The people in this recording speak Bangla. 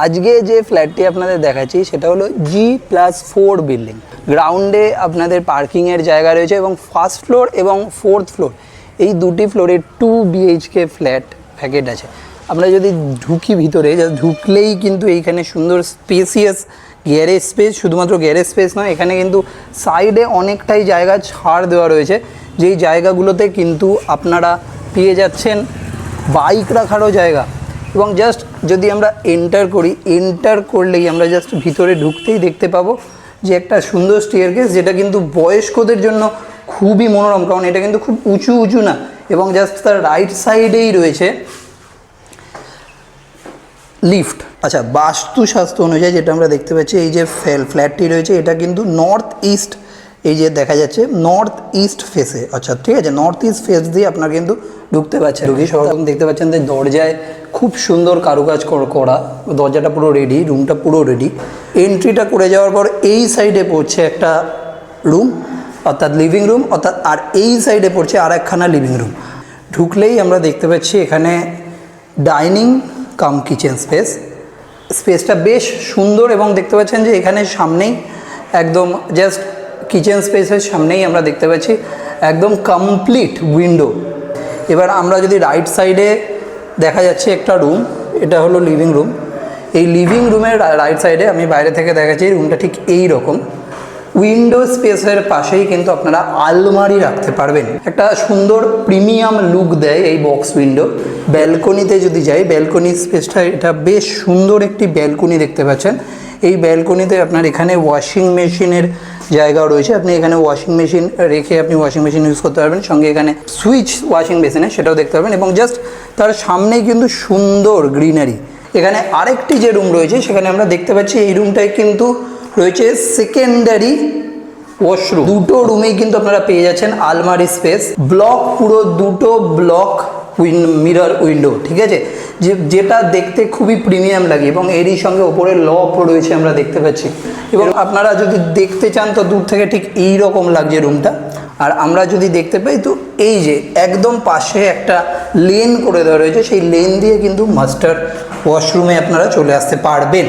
আজকে যে ফ্ল্যাটটি আপনাদের দেখাচ্ছি সেটা হলো G+4 বিল্ডিং। গ্রাউন্ডে আপনাদের পার্কিংয়ের জায়গা রয়েছে এবং ফার্স্ট ফ্লোর এবং ফোর্থ ফ্লোর এই দুটি ফ্লোরে 2 BHK ফ্ল্যাট প্যাকেট আছে। আমরা যদি ঢুকি ভিতরে, ঢুকলেই কিন্তু এইখানে সুন্দর স্পেসিয়াস গ্যারেজ স্পেস, শুধুমাত্র গ্যারেজ স্পেস নয়, এখানে কিন্তু সাইডে অনেকটাই জায়গা ছাড় দেওয়া রয়েছে, যেই জায়গাগুলোতে কিন্তু আপনারা পেয়ে যাচ্ছেন বাইক রাখারও জায়গা। এবং জাস্ট যদি আমরা এন্টার করলেই আমরা জাস্ট ভিতরে ঢুকতেই দেখতে পাবো যে একটা সুন্দর স্টেয়ারকেস, যেটা কিন্তু বয়স্কদের জন্য খুবই মনোরম, কারণ এটা কিন্তু খুব উঁচু না। এবং জাস্ট তার রাইট সাইডেই রয়েছে লিফট। আচ্ছা, বাস্তুশাস্ত্র অনুযায়ী যেটা আমরা দেখতে পাচ্ছি, এই যে ফ্ল্যাটটি রয়েছে এটা কিন্তু নর্থ ইস্ট, এই যে দেখা যাচ্ছে নর্থ ইস্ট ফেসে। আচ্ছা ঠিক আছে, নর্থ ইস্ট ফেস দিয়ে আপনার কিন্তু ঢুকতে পারছেন। ঢুকি সরকম দেখতে পাচ্ছেন যে দরজায় খুব সুন্দর কারুকাজ করা, দরজাটা পুরো রেডি, রুমটা পুরো রেডি। এন্ট্রিটা করে যাওয়ার পর এই সাইডে পড়ছে একটা রুম, অর্থাৎ লিভিং রুম, আর এই সাইডে পড়ছে আর একখানা লিভিং রুম। ঢুকলেই আমরা দেখতে পাচ্ছি এখানে ডাইনিং কাম কিচেন স্পেসটা বেশ সুন্দর। এবং দেখতে পাচ্ছেন যে এখানে সামনেই একদম জাস্ট কিচেন স্পেসের সামনেই আমরা দেখতে পাচ্ছি একদম কমপ্লিট উইন্ডো। এবার আমরা যদি রাইট সাইডে দেখা যাচ্ছে একটা রুম, এটা হলো লিভিং রুম। এই লিভিং রুমের রাইট সাইডে আমি বাইরে থেকে দেখাচ্ছি, রুমটা ঠিক এই রকম। উইন্ডো স্পেসের পাশেই কিন্তু আপনারা আলমারি রাখতে পারবেন, একটা সুন্দর প্রিমিয়াম লুক দেয় এই বক্স উইন্ডো। ব্যালকনিতে যদি যাই, ব্যালকনি স্পেসটা এটা বেশ সুন্দর একটি ব্যালকনি দেখতে পাচ্ছেন। এই ব্যালকনিতে আপনার এখানে ওয়াশিং মেশিনের জায়গাও রয়েছে, আপনি এখানে ওয়াশিং মেশিন রেখে আপনি ওয়াশিং মেশিন ইউজ করতে পারবেন, সঙ্গে এখানে সুইচ ওয়াশিং মেশিনে সেটাও দেখতে পারবেন। এবং জাস্ট তার সামনেই কিন্তু সুন্দর গ্রিনারি। এখানে আরেকটি যে রুম রয়েছে সেখানে আমরা দেখতে পাচ্ছি এই রুমটায় কিন্তু রয়েছে সেকেন্ডারি ওয়াশরুম। দুটো রুমেই কিন্তু আপনারা পেয়ে যাচ্ছেন আলমারি স্পেস, ব্লক, পুরো দুটো ব্লক মিরর উইন্ডো, ঠিক আছে, যেটা দেখতে খুবই প্রিমিয়াম লাগে। এবং এরই সঙ্গে ওপরে লক রয়েছে আমরা দেখতে পাচ্ছি। এবং আপনারা যদি দেখতে চান তো দূর থেকে ঠিক এই রকম লাগছে রুমটা। আর আমরা যদি দেখতে পাই তো এই যে একদম পাশে একটা লেন করে দেওয়া রয়েছে, সেই লেন দিয়ে কিন্তু মাস্টার ওয়াশরুমে আপনারা চলে আসতে পারবেন।